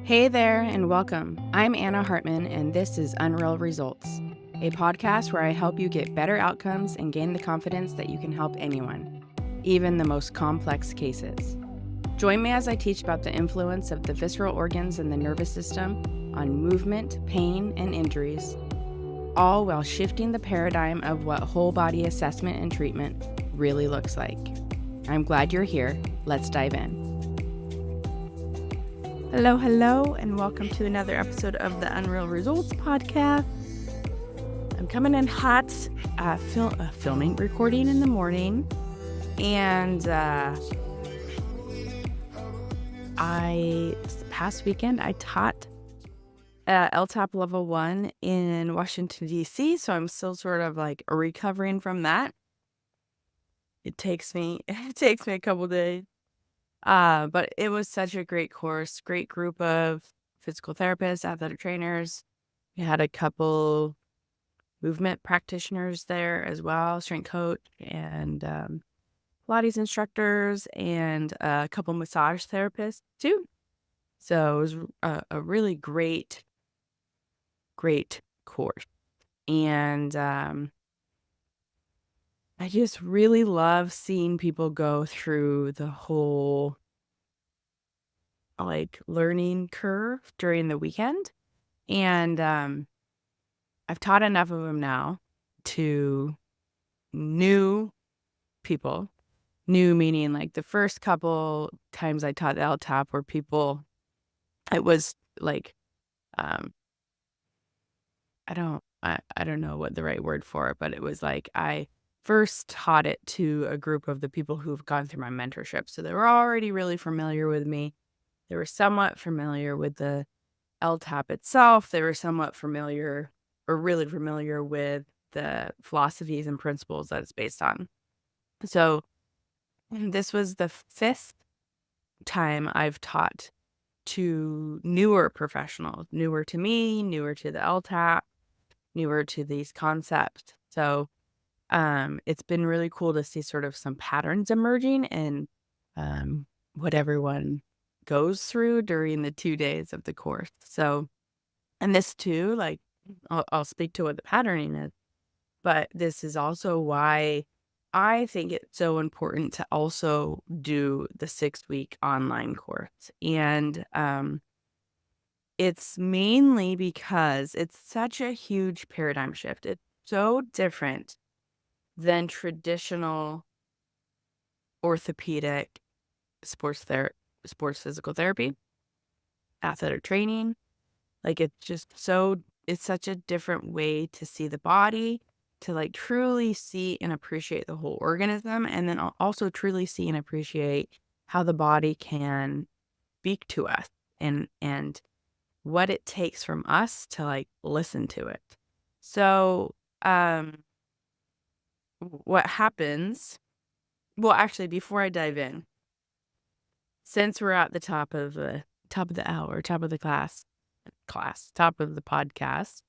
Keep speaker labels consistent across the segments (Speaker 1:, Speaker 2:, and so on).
Speaker 1: Hey there, and welcome. I'm Anna Hartman, and this is Unreal Results, a podcast where I help you get better outcomes and gain the confidence that you can help anyone, even the most complex cases. Join me as I teach about the influence of the visceral organs and the nervous system on movement, pain, and injuries, all while shifting the paradigm of what whole body assessment and treatment really looks like. I'm glad you're here. Let's dive in. Hello, and welcome to another episode of the Unreal Results podcast. I'm coming in hot, recording in the morning, and this past weekend I taught LTAP Level 1 in Washington, D.C., so I'm still sort of like recovering from that. It takes me a couple days. But it was such a great course, great group of physical therapists, athletic trainers. We had a couple movement practitioners there as well, strength coach and Pilates instructors, and a couple massage therapists too. So it was a really great course. And I just really love seeing people go through the whole learning curve during the weekend. And I've taught enough of them now to new people. New meaning like the first couple times I taught the LTAP were people, it was like, I don't know what the right word for it, but it was like I first taught it to a group of the people who've gone through my mentorship. So they were already really familiar with me. They were somewhat familiar with the LTAP itself. They were somewhat familiar or really familiar with the philosophies and principles that it's based on. So this was the fifth time I've taught to newer professionals, newer to me, newer to the LTAP, newer to these concepts. So it's been really cool to see sort of some patterns emerging in what everyone goes through during the 2 days of the course. So, and this too, like I'll speak to what the patterning is, but this is also why I think it's so important to also do the 6-week online course. And it's mainly because it's such a huge paradigm shift. It's so different than traditional orthopedic sports physical therapy, athletic training. Like it's such a different way to see the body, to like truly see and appreciate the whole organism, and then also truly see and appreciate how the body can speak to us and what it takes from us to like listen to it. So, what happens? Well, actually, before I dive in, since we're at the top of the hour, top of the top of the podcast,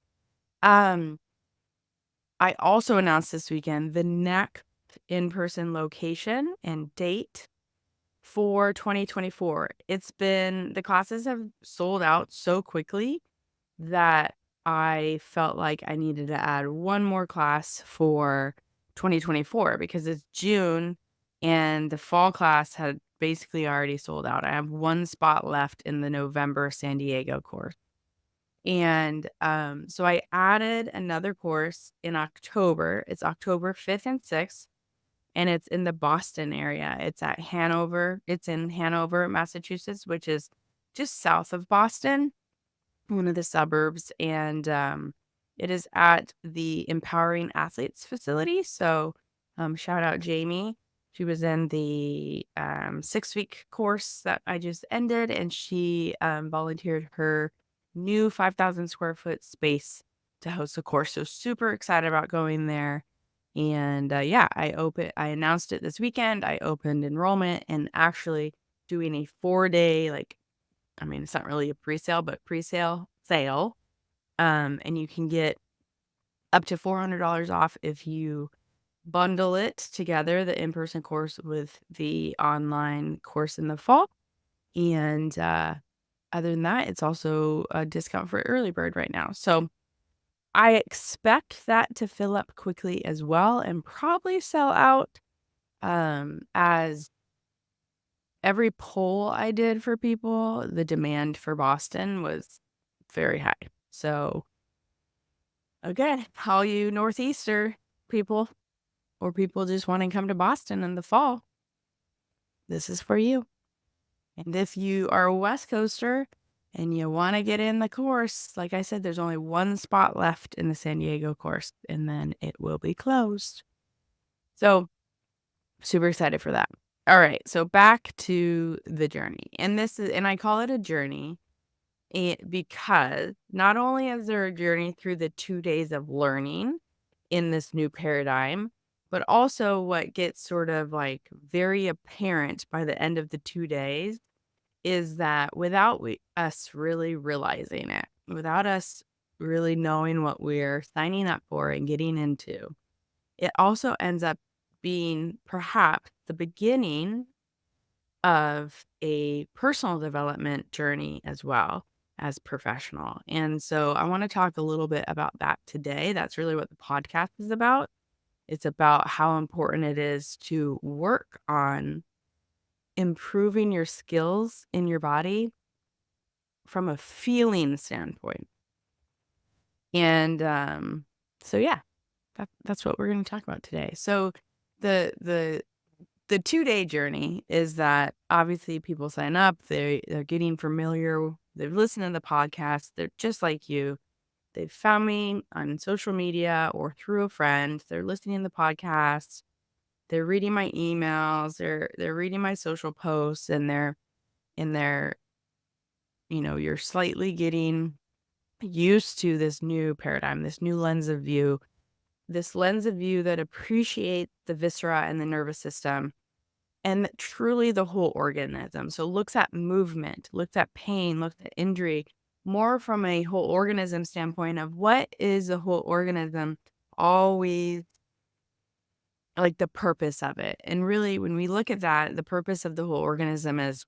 Speaker 1: I also announced this weekend the next in-person location and date for 2024. The classes have sold out so quickly that I felt like I needed to add one more class for 2024 because it's June and the fall class had basically already sold out. I have one spot left in the November San Diego course. And so I added another course in October. It's October 5th and 6th, and it's in the Boston area. It's at Hanover. It's in Hanover, Massachusetts, which is just south of Boston, one of the suburbs. And it is at the Empowering Athletes facility. So shout out Jamie. She was in the 6-week course that I just ended, and she volunteered her new 5,000 square foot space to host a course. So super excited about going there. And I announced it this weekend. I opened enrollment and actually doing a 4-day, it's not really a pre-sale, but pre-sale sale. And you can get up to $400 off if you bundle it together, the in-person course with the online course in the fall. And other than that, it's also a discount for early bird right now. So I expect that to fill up quickly as well and probably sell out, as every poll I did for people, the demand for Boston was very high. So, again, all you Northeaster people or people just wanting to come to Boston in the fall, this is for you. And if you are a West Coaster and you want to get in the course, like I said, there's only one spot left in the San Diego course, and then it will be closed. So, super excited for that. All right, so back to the journey. And I call it a journey because not only is there a journey through the 2 days of learning in this new paradigm, but also what gets sort of like very apparent by the end of the 2 days is that without us really realizing it, without us really knowing what we're signing up for and getting into, it also ends up being perhaps the beginning of a personal development journey as well as professional. And so I want to talk a little bit about that today. That's really what the podcast is about. It's about how important it is to work on improving your skills in your body from a feeling standpoint. And so yeah, that's what we're going to talk about today. So the 2-day journey is that obviously people sign up, they're getting familiar, they're listening to the podcast, they're just like you. They've found me on social media or through a friend. They're listening to the podcast, they're reading my emails, they're reading my social posts, and they're you're slightly getting used to this new paradigm, this new lens of view, this lens of view that appreciates the viscera and the nervous system and truly the whole organism. So looks at movement, looks at pain, looks at injury, more from a whole organism standpoint of what is the whole organism always like the purpose of it. And really, when we look at that, the purpose of the whole organism is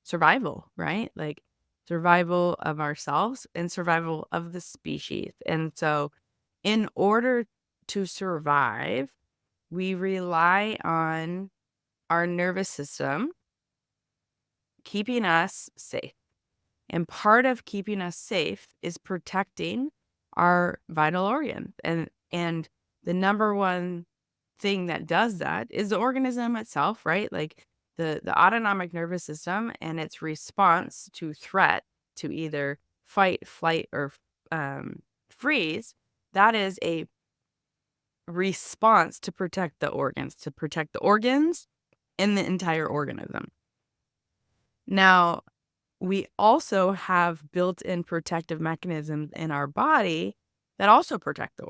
Speaker 1: survival, right? Like survival of ourselves and survival of the species. And so, in order to survive, we rely on our nervous system keeping us safe. And part of keeping us safe is protecting our vital organs. And the number one thing that does that is the organism itself, right? Like the autonomic nervous system and its response to threat, to either fight, flight, or freeze. That is a response to protect the organs and the entire organism. Now, we also have built-in protective mechanisms in our body that also protect the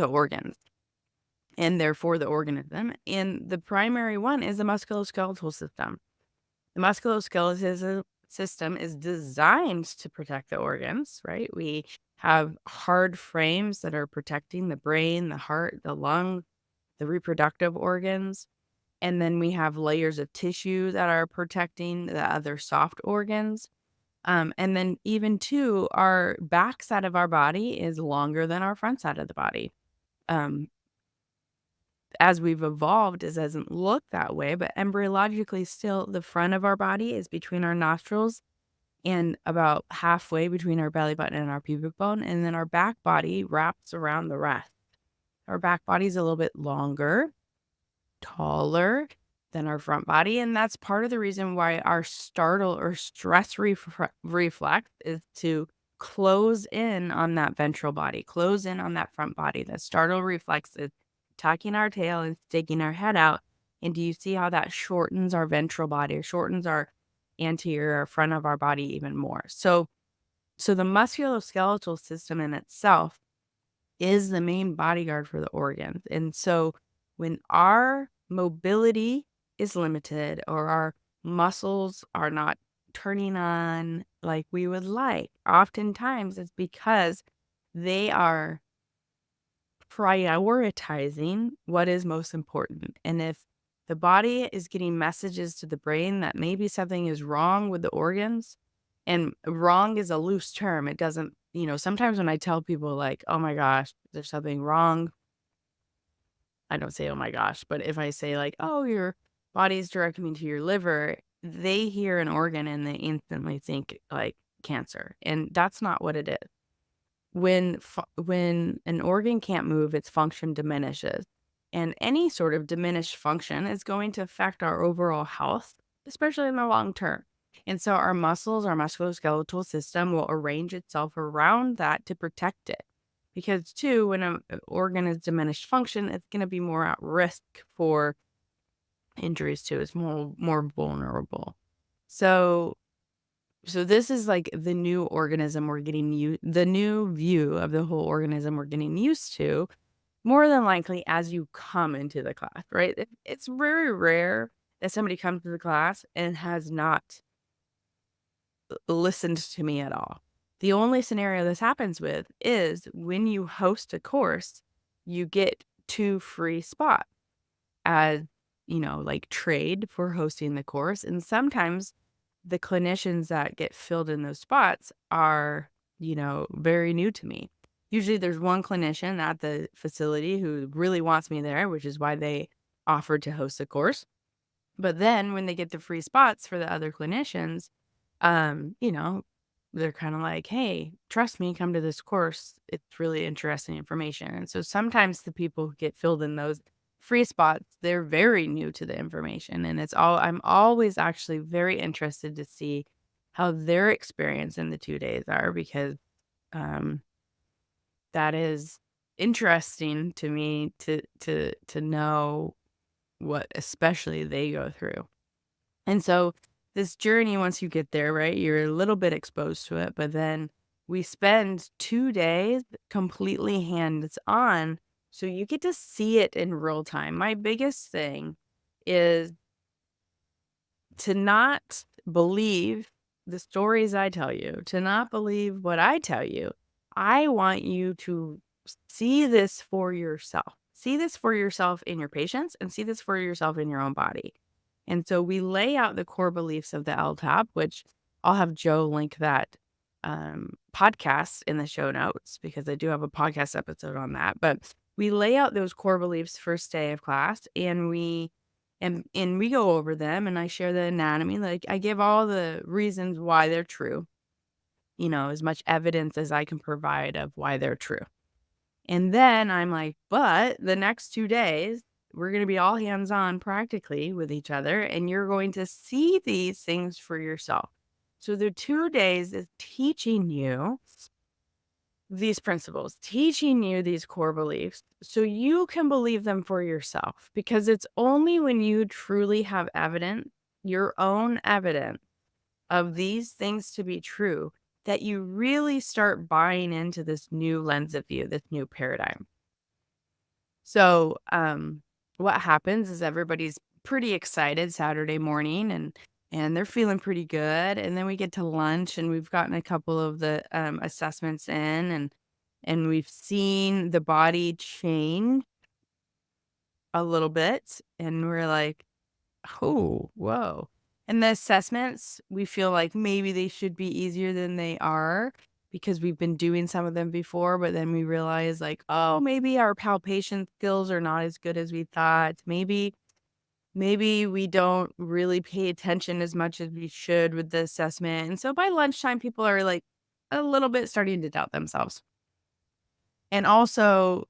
Speaker 1: organs, and therefore the organism. And the primary one is the musculoskeletal system. The musculoskeletal system is designed to protect the organs, right? We have hard frames that are protecting the brain, the heart, the lung, the reproductive organs. And then we have layers of tissue that are protecting the other soft organs. And then even too, our back side of our body is longer than our front side of the body. Um, as we've evolved, it doesn't look that way, but embryologically still the front of our body is between our nostrils and about halfway between our belly button and our pubic bone. And then our back body wraps around the rest. Our back body is a little bit longer, taller than our front body. And that's part of the reason why our startle or stress reflex is to close in on that ventral body, close in on that front body. The startle reflex is tucking our tail and sticking our head out. And do you see how that shortens our ventral body or shortens our anterior or front of our body even more? So the musculoskeletal system in itself is the main bodyguard for the organs. And so when our mobility is limited or our muscles are not turning on like we would like, oftentimes it's because they are prioritizing what is most important. And if the body is getting messages to the brain that maybe something is wrong with the organs, And wrong is a loose term. It doesn't, sometimes when I tell people like, oh my gosh, there's something wrong, I don't say, oh my gosh, but if I say like, oh, your body's directing me to your liver, they hear an organ and they instantly think like cancer. And that's not what it is. When an organ can't move, its function diminishes. And any sort of diminished function is going to affect our overall health, especially in the long term. And so our muscles, our musculoskeletal system will arrange itself around that to protect it. Because too, when an organ is diminished function, it's going to be more at risk for injuries too. It's more vulnerable. So this is like the new organism we're getting the new view of the whole organism we're getting used to, more than likely as you come into the class, right? It's very rare that somebody comes to the class and has not listened to me at all. The only scenario this happens with is when you host a course, you get 2 free spots as, like trade for hosting the course. And sometimes the clinicians that get filled in those spots are, very new to me. Usually there's one clinician at the facility who really wants me there, which is why they offered to host the course. But then when they get the free spots for the other clinicians, um, you know, they're kind of like, hey, trust me, come to this course. It's really interesting information. And so sometimes the people who get filled in those free spots, they're very new to the information. And I'm always actually very interested to see how their experience in the 2 days are, because um, that is interesting to me to know what especially they go through. And so this journey, once you get there, right, you're a little bit exposed to it, but then we spend 2 days completely hands on. So you get to see it in real time. My biggest thing is to not believe the stories I tell you, to not believe what I tell you. I want you to see this for yourself. See this for yourself in your patients and see this for yourself in your own body. And so we lay out the core beliefs of the LTAP, which I'll have Joe link that podcast in the show notes, because I do have a podcast episode on that. But we lay out those core beliefs first day of class, and we go over them, and I share the anatomy. Like, I give all the reasons why they're true, as much evidence as I can provide of why they're true. And then I'm like, but the next 2 days, we're going to be all hands on practically with each other, and you're going to see these things for yourself. So the 2 days is teaching you these principles, teaching you these core beliefs so you can believe them for yourself, because it's only when you truly have evidence, your own evidence of these things to be true, that you really start buying into this new lens of view, this new paradigm. So, what happens is everybody's pretty excited Saturday morning, and they're feeling pretty good. And then we get to lunch, and we've gotten a couple of the assessments in, and we've seen the body change a little bit, and we're like, oh, whoa. And the assessments, we feel like maybe they should be easier than they are, because we've been doing some of them before, but then we realize like, oh, maybe our palpation skills are not as good as we thought. Maybe we don't really pay attention as much as we should with the assessment. And so by lunchtime, people are like a little bit starting to doubt themselves. And also,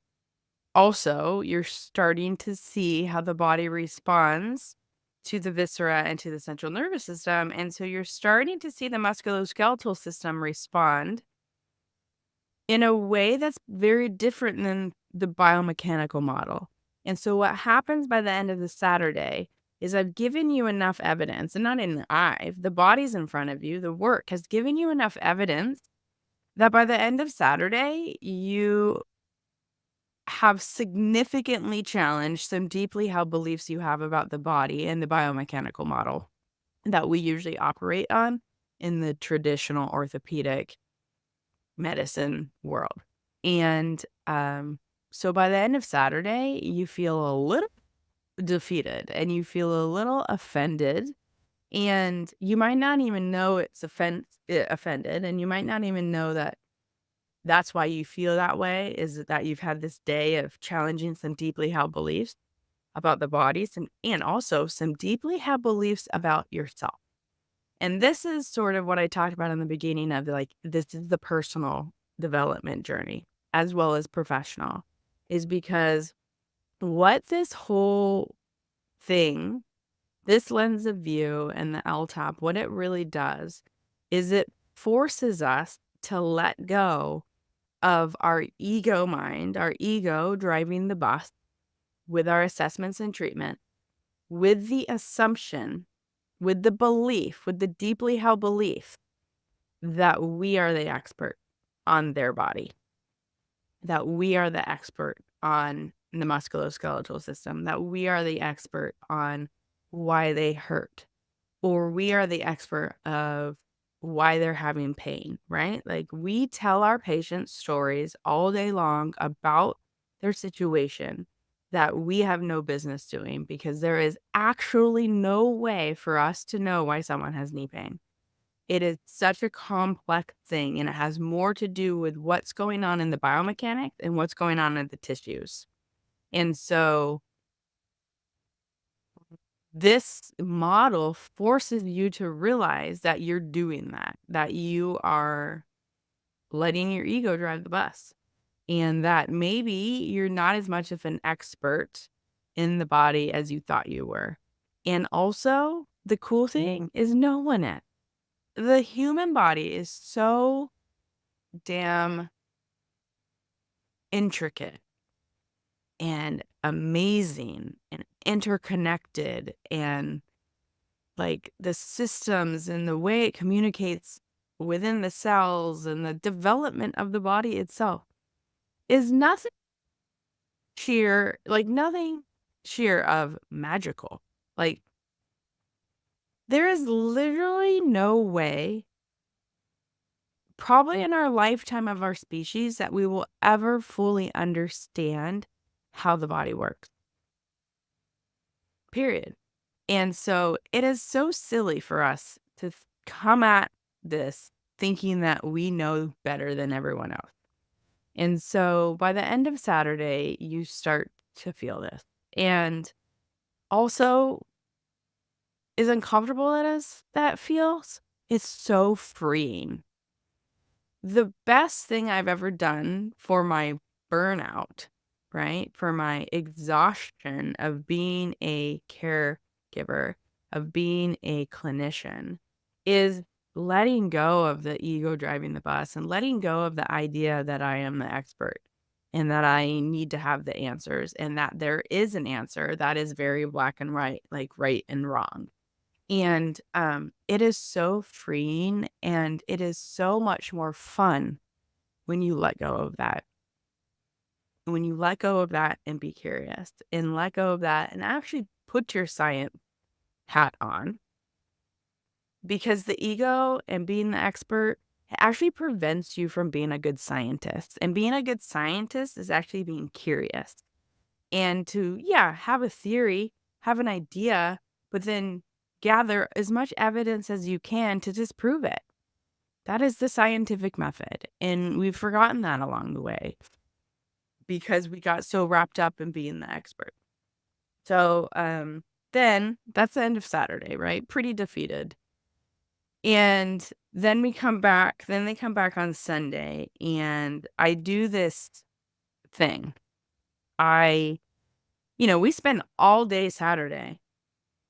Speaker 1: you're starting to see how the body responds to the viscera and to the central nervous system. And so you're starting to see the musculoskeletal system respond in a way that's very different than the biomechanical model. And so what happens by the end of the Saturday is I've given you enough evidence, and not in the eye, the body's in front of you, the work has given you enough evidence that by the end of Saturday, you have significantly challenged some deeply held beliefs you have about the body and the biomechanical model that we usually operate on in the traditional orthopedic medicine world. And so by the end of Saturday, you feel a little defeated and you feel a little offended And you might not even know it's offended, and you might not even know that that's why you feel that way, is that you've had this day of challenging some deeply held beliefs about the body, and also some deeply held beliefs about yourself. And this is sort of what I talked about in the beginning of, like, this is the personal development journey as well as professional, is because what this whole thing, this lens of view and the LTAP, what it really does is it forces us to let go of our ego mind, our ego driving the bus with our assessments and treatment, with the assumption, with the belief, with the deeply held belief that we are the expert on their body, that we are the expert on the musculoskeletal system, that we are the expert on why they hurt, or we are the expert of why they're having pain, right? Like, we tell our patients stories all day long about their situation that we have no business doing, because there is actually no way for us to know why someone has knee pain. It is such a complex thing, and it has more to do with what's going on in the biomechanics and what's going on in the tissues. And so this model forces you to realize that you're doing that, that you are letting your ego drive the bus, and that maybe you're not as much of an expert in the body as you thought you were. And also, the cool thing is no one is. The human body is so damn intricate and amazing and interconnected, and like the systems and the way it communicates within the cells and the development of the body itself is nothing sheer of magical. Like, there is literally no way, probably in our lifetime of our species, that we will ever fully understand how the body works. Period. And so it is so silly for us to come at this thinking that we know better than everyone else. And so by the end of Saturday, you start to feel this. And also, as uncomfortable as that feels, it's so freeing. The best thing I've ever done for my burnout, right? For my exhaustion of being a caregiver, of being a clinician, is letting go of the ego driving the bus and letting go of the idea that I am the expert and that I need to have the answers, and that there is an answer that is very black and white, like right and wrong. And it is so freeing, and it is so much more fun when you let go of that. When you let go of that and be curious, and let go of that and actually put your science hat on, because the ego and being the expert actually prevents you from being a good scientist. And being a good scientist is actually being curious, and to, yeah, have a theory, have an idea, but then gather as much evidence as you can to disprove it. That is the scientific method. And we've forgotten that along the way because we got so wrapped up in being the expert. So then that's the end of Saturday, right? Pretty defeated. And then they come back on Sunday, and I do this thing. We spend all day Saturday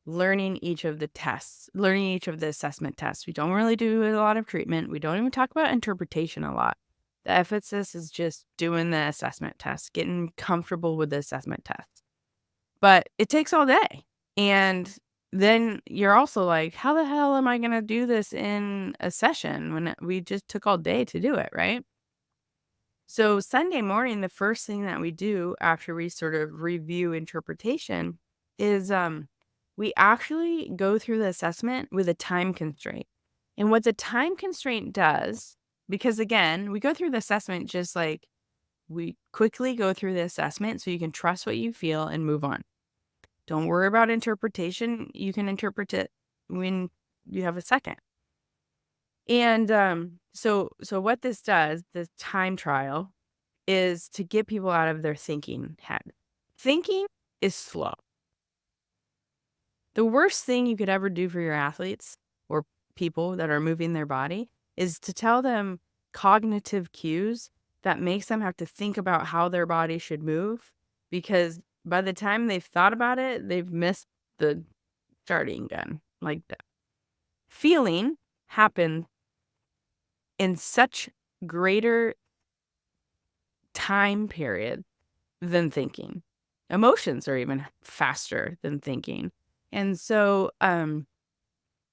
Speaker 1: learning each of the tests, learning each of the assessment tests. We don't really do a lot of treatment. We don't even talk about interpretation a lot. The emphasis is just doing the assessment tests, getting comfortable with the assessment tests. But it takes all day. And then you're also like, how the hell am I going to do this in a session when we just took all day to do it, right? So Sunday morning, the first thing that we do after we sort of review interpretation is we actually go through the assessment with a time constraint. And what the time constraint does, because again, we go through the assessment just like we quickly go through the assessment so you can trust what you feel and move on. Don't worry about interpretation. You can interpret it when you have a second. And so what this does, the time trial, is to get people out of their thinking head. Thinking is slow. The worst thing you could ever do for your athletes or people that are moving their body is to tell them cognitive cues that makes them have to think about how their body should move, because by the time they've thought about it, they've missed the starting gun. Like, the feeling happens in such greater time period than thinking. Emotions are even faster than thinking. And so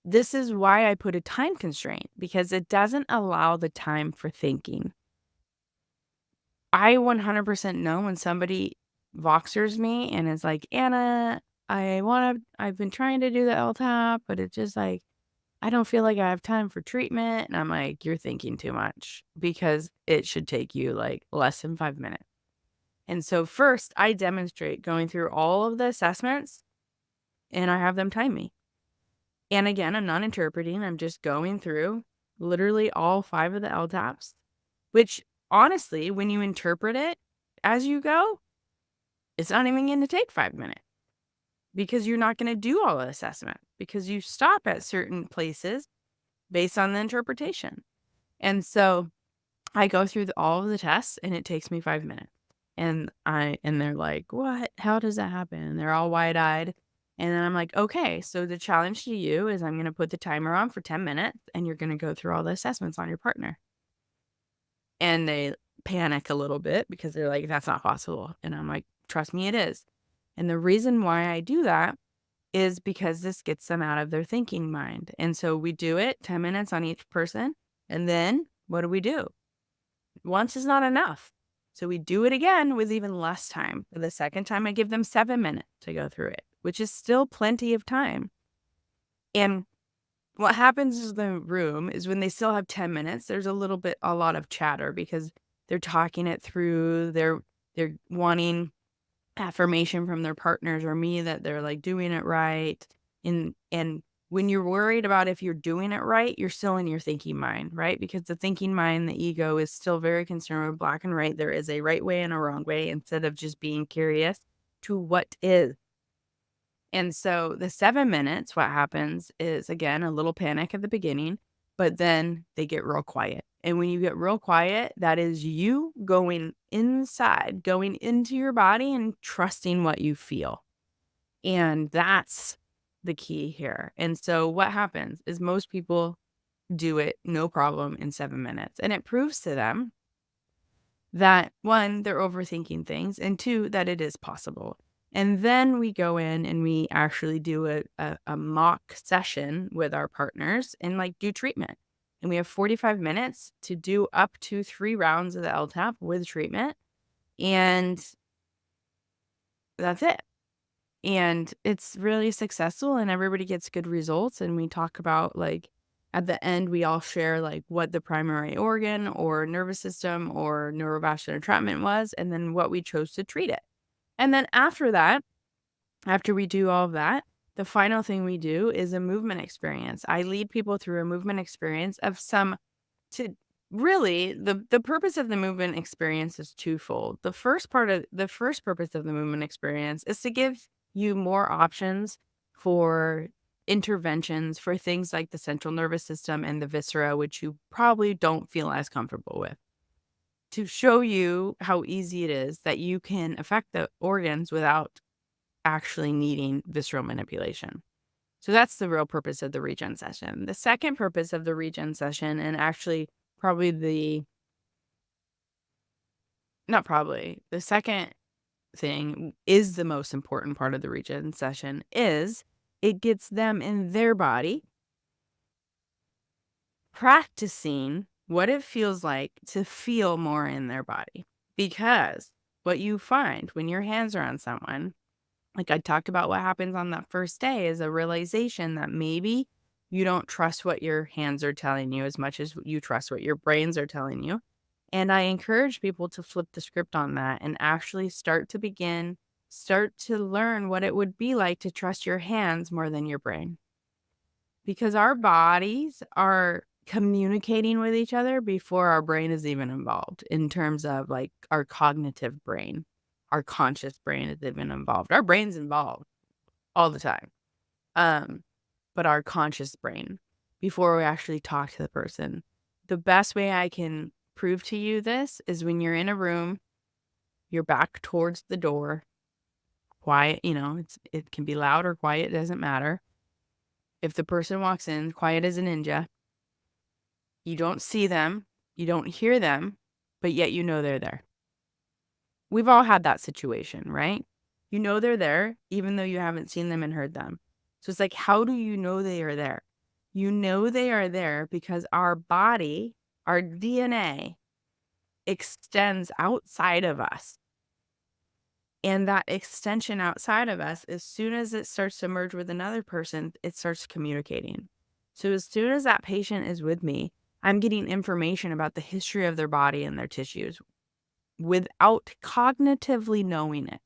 Speaker 1: this is why I put a time constraint, because it doesn't allow the time for thinking. I 100% know when somebody Voxers me and is like, Anna, I've been trying to do the LTAP, but it's just like, I don't feel like I have time for treatment. And I'm like, you're thinking too much, because it should take you like less than 5 minutes. And so first I demonstrate going through all of the assessments and I have them time me. And again, I'm not interpreting. I'm just going through literally all 5 of the LTAPs, which honestly, when you interpret it as you go, it's not even going to take 5 minutes, because you're not going to do all the assessment, because you stop at certain places based on the interpretation. And so I go through all of the tests and it takes me 5 minutes. And they're like, what? How does that happen? And they're all wide-eyed. And then I'm like, okay, so the challenge to you is I'm going to put the timer on for 10 minutes and you're going to go through all the assessments on your partner. And they panic a little bit because they're like, that's not possible. And I'm like, trust me, it is. And the reason why I do that is because this gets them out of their thinking mind. And so we do it 10 minutes on each person. And then what do? Once is not enough. So we do it again with even less time. For the second time, I give them 7 minutes to go through it, which is still plenty of time. And what happens in the room is when they still have 10 minutes, there's a lot of chatter, because they're talking it through. They're wanting affirmation from their partners or me that they're like doing it right. And when you're worried about if you're doing it right, you're still in your thinking mind, right? Because the thinking mind, the ego, is still very concerned with black and white. There is a right way and a wrong way, instead of just being curious to what is. And so the 7 minutes, what happens is, again, a little panic at the beginning, but then they get real quiet. And when you get real quiet, that is you going inside, going into your body and trusting what you feel. And that's the key here. And so what happens is most people do it no problem in 7 minutes. And it proves to them that, 1, they're overthinking things, and 2, that it is possible. And then we go in and we actually do a mock session with our partners and like do treatment. And we have 45 minutes to do up to 3 rounds of the LTAP with treatment. And that's it. And it's really successful and everybody gets good results. And we talk about, like, at the end, we all share like what the primary organ or nervous system or neurovascular entrapment was, and then what we chose to treat it. And then after that, after we do all of that, the final thing we do is a movement experience. I lead people through a movement experience to really, the purpose of the movement experience is twofold. The first purpose of the movement experience is to give you more options for interventions for things like the central nervous system and the viscera, which you probably don't feel as comfortable with. To show you how easy it is that you can affect the organs without actually needing visceral manipulation. So that's the real purpose of the Regen session. The second purpose of the Regen session, and actually the second thing is the most important part of the Regen session, is it gets them in their body practicing what it feels like to feel more in their body. Because what you find when your hands are on someone, like I talked about, what happens on that first day is a realization that maybe you don't trust what your hands are telling you as much as you trust what your brains are telling you. And I encourage people to flip the script on that and actually start to learn what it would be like to trust your hands more than your brain. Because our bodies are communicating with each other before our brain is even involved, in terms of like our cognitive brain, our conscious brain is even involved. Our brain's involved all the time. But our conscious brain, before we actually talk to the person. The best way I can prove to you this is when you're in a room, your back towards the door, quiet, it can be loud or quiet, it doesn't matter. If the person walks in, quiet as a ninja, you don't see them, you don't hear them, but yet you know they're there. We've all had that situation, right? You know they're there, even though you haven't seen them and heard them. So it's like, how do you know they are there? You know they are there because our body, our DNA, extends outside of us. And that extension outside of us, as soon as it starts to merge with another person, it starts communicating. So as soon as that patient is with me, I'm getting information about the history of their body and their tissues without cognitively knowing it.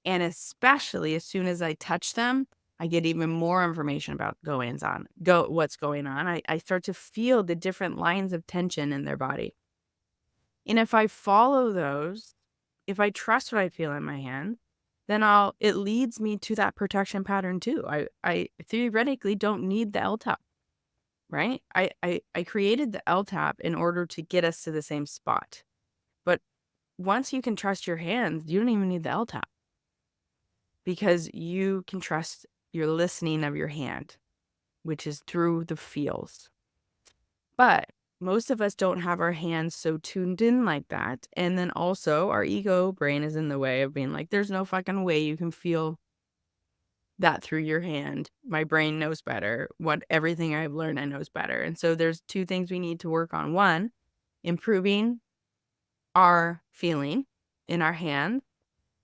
Speaker 1: And especially as soon as I touch them, I get even more information about what's going on. I start to feel the different lines of tension in their body. And if I follow those, if I trust what I feel in my hand, then it leads me to that protection pattern too. I theoretically don't need the LTAP, right? I created the LTAP in order to get us to the same spot. But once you can trust your hands, you don't even need the LTAP, because you can trust your listening of your hand, which is through the feels. But most of us don't have our hands so tuned in like that. And then also our ego brain is in the way of being like, there's no fucking way you can feel that through your hand. My brain knows better. Everything I've learned, I knows better. And so there's two things we need to work on. One, improving our feeling in our hand,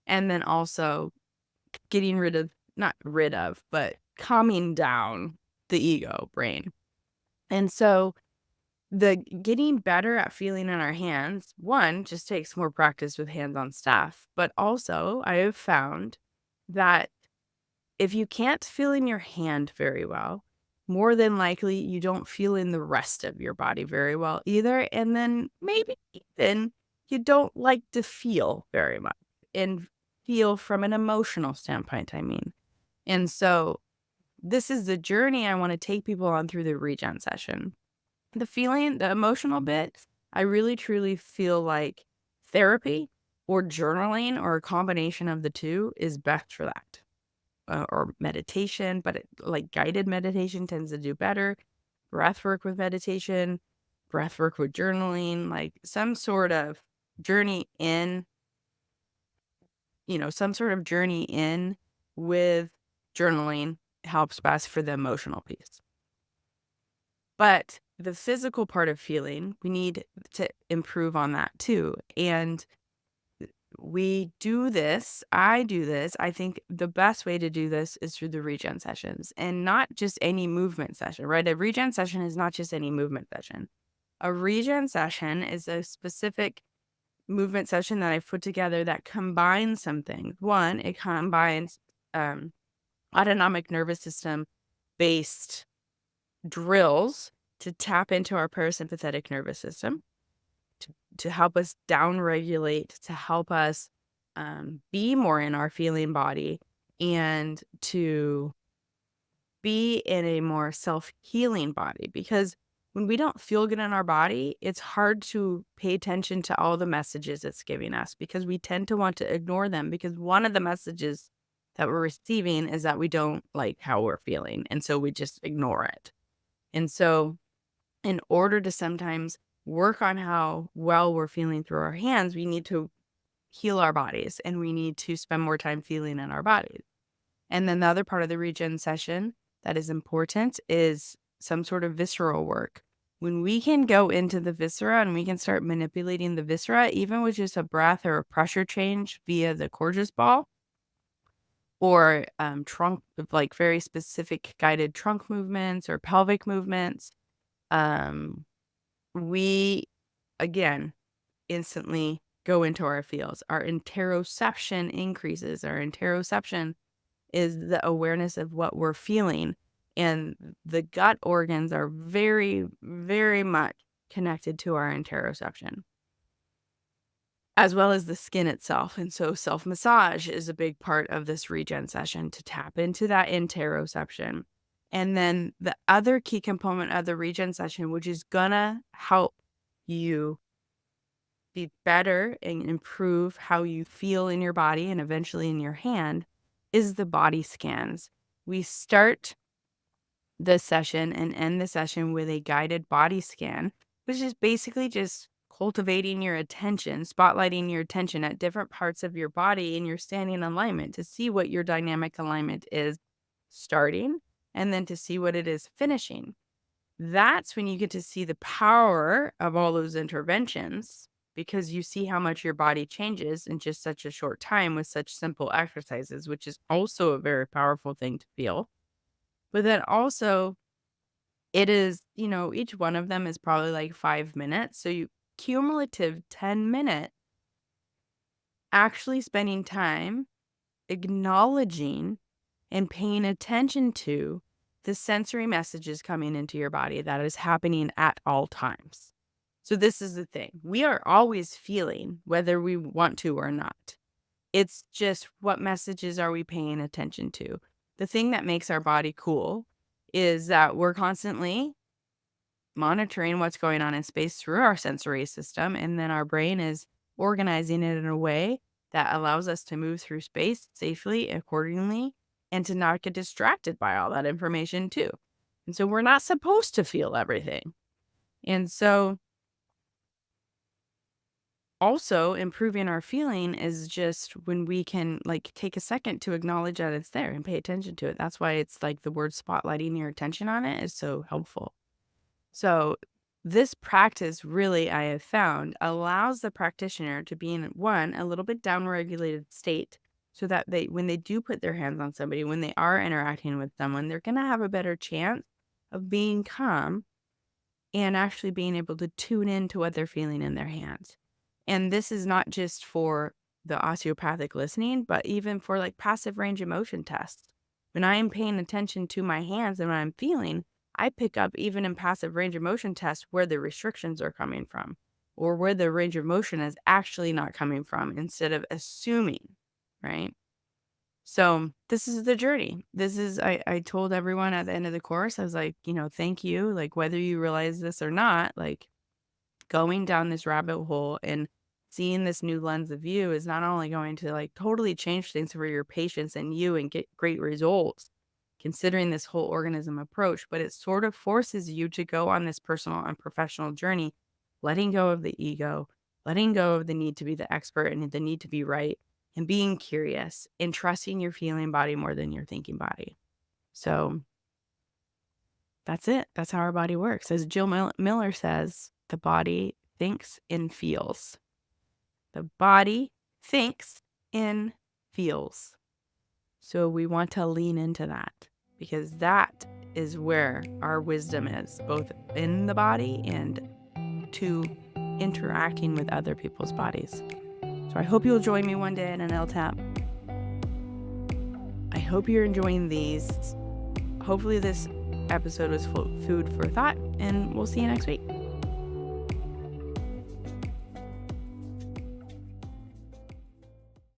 Speaker 1: and then also but calming down the ego brain. And so the getting better at feeling in our hands, one, just takes more practice with hands-on stuff. But also, I have found that if you can't feel in your hand very well, more than likely you don't feel in the rest of your body very well either. And then maybe even you don't like to feel very much, and feel from an emotional standpoint, I mean. And so this is the journey I want to take people on through the Regen session. The emotional bit, I really truly feel like therapy or journaling or a combination of the two is best for that. Or meditation, but like guided meditation tends to do better. Breath work with meditation, breath work with journaling, like some sort of journey in, with journaling helps best for the emotional piece. But the physical part of feeling, we need to improve on that too. And I do this. I think the best way to do this is through the Regen sessions, and not just any movement session, right? A Regen session is not just any movement session. A Regen session is a specific movement session that I've put together that combines some things. One, it combines autonomic nervous system based drills to tap into our parasympathetic nervous system, to help us downregulate, to help us be more in our feeling body, and to be in a more self-healing body. Because when we don't feel good in our body, it's hard to pay attention to all the messages it's giving us, because we tend to want to ignore them, because one of the messages that we're receiving is that we don't like how we're feeling, and so we just ignore it. And so in order to sometimes work on how well we're feeling through our hands, we need to heal our bodies, and we need to spend more time feeling in our bodies. And then the other part of the Regen session that is important is some sort of visceral work. When we can go into the viscera and we can start manipulating the viscera, even with just a breath or a pressure change via the Corgis ball, or trunk, like very specific guided trunk movements or pelvic movements, we again instantly go into our feels. Our interoception increases. Our interoception is the awareness of what we're feeling. And the gut organs are very, very much connected to our interoception, as well as the skin itself. And so self-massage is a big part of this regen session to tap into that interoception. And then the other key component of the regen session, which is gonna help you be better and improve how you feel in your body and eventually in your hand, is the body scans. We start the session and end the session with a guided body scan, which is basically just cultivating your attention, spotlighting your attention at different parts of your body in your standing alignment to see what your dynamic alignment is starting and then to see what it is finishing. That's when you get to see the power of all those interventions, because you see how much your body changes in just such a short time with such simple exercises, which is also a very powerful thing to feel. But then also, it is, each one of them is probably like 5 minutes. So you cumulative 10 minutes actually spending time acknowledging and paying attention to the sensory messages coming into your body that is happening at all times. So this is the thing. We are always feeling whether we want to or not. It's just what messages are we paying attention to? The thing that makes our body cool is that we're constantly monitoring what's going on in space through our sensory system, and then our brain is organizing it in a way that allows us to move through space safely, accordingly, and to not get distracted by all that information too. And so we're not supposed to feel everything. And so also improving our feeling is just when we can take a second to acknowledge that it's there and pay attention to it. That's why it's like the word spotlighting your attention on it is so helpful. So this practice really, I have found, allows the practitioner to be in a little bit downregulated state, so that when they do put their hands on somebody, when they are interacting with someone, they're going to have a better chance of being calm and actually being able to tune into what they're feeling in their hands. And this is not just for the osteopathic listening, but even for passive range of motion tests. When I am paying attention to my hands and what I'm feeling, I pick up even in passive range of motion tests where the restrictions are coming from, or where the range of motion is actually not coming from, instead of assuming, right? So this is the journey. I told everyone at the end of the course, I was like, thank you. Whether you realize this or not, going down this rabbit hole and seeing this new lens of view is not only going to totally change things for your patients and you and get great results, considering this whole organism approach, but it sort of forces you to go on this personal and professional journey, letting go of the ego, letting go of the need to be the expert and the need to be right, and being curious and trusting your feeling body more than your thinking body. So that's it. That's how our body works. As Jill Miller says, the body thinks and feels. The body thinks and feels. So we want to lean into that, because that is where our wisdom is, both in the body and to interacting with other people's bodies. So I hope you'll join me one day at an LTAP. I hope you're enjoying these. Hopefully this episode was food for thought, and we'll see you next week.